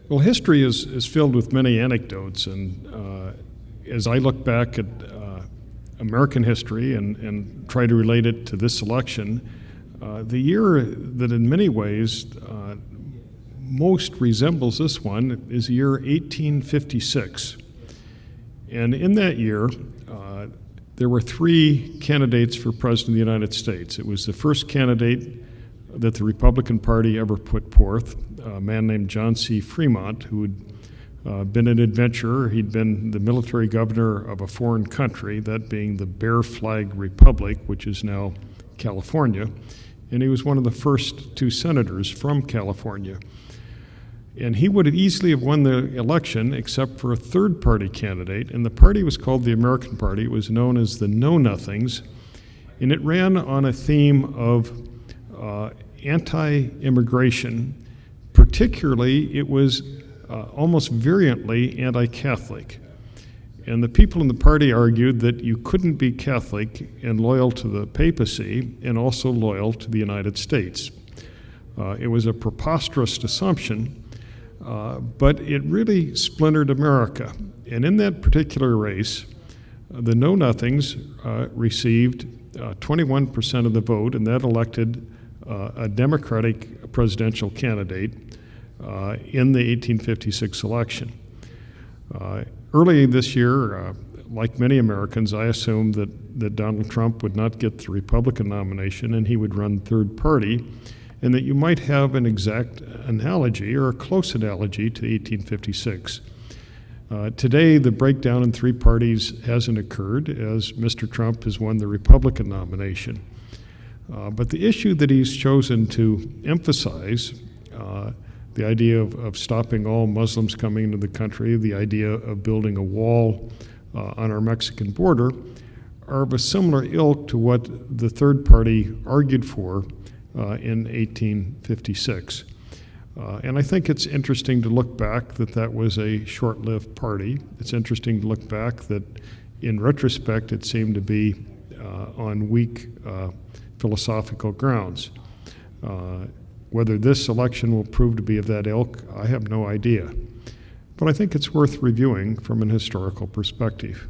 Well, history is filled with many anecdotes, and as I look back at American history and try to relate it to this election, the year that in many ways most resembles this one is the year 1856. And in that year, there were three candidates for President of the United States. It was the first candidate that the Republican Party ever put forth, a man named John C. Fremont, who had been an adventurer. He'd been the military governor of a foreign country, that being the Bear Flag Republic, which is now California. And he was one of the first two senators from California. And he would have easily have won the election except for a third party candidate. And the party was called the American Party. It was known as the Know Nothings. And it ran on a theme of anti-immigration. Particularly, it was almost virulently anti-Catholic. And the people in the party argued that you couldn't be Catholic and loyal to the papacy and also loyal to the United States. It was a preposterous assumption, but it really splintered America. And in that particular race, the Know Nothings received 21% of the vote, and that elected a Democratic presidential candidate in the 1856 election. Early this year, like many Americans, I assumed that Donald Trump would not get the Republican nomination and he would run third party, and that you might have an exact analogy or a close analogy to 1856. Today, the breakdown in three parties hasn't occurred, as Mr. Trump has won the Republican nomination. But the issue that he's chosen to emphasize, the idea of stopping all Muslims coming into the country, the idea of building a wall on our Mexican border, are of a similar ilk to what the third party argued for in 1856. And I think it's interesting to look back that was a short-lived party. It's interesting to look back that in retrospect it seemed to be on weak philosophical grounds. Whether this election will prove to be of that ilk, I have no idea. But I think it's worth reviewing from an historical perspective.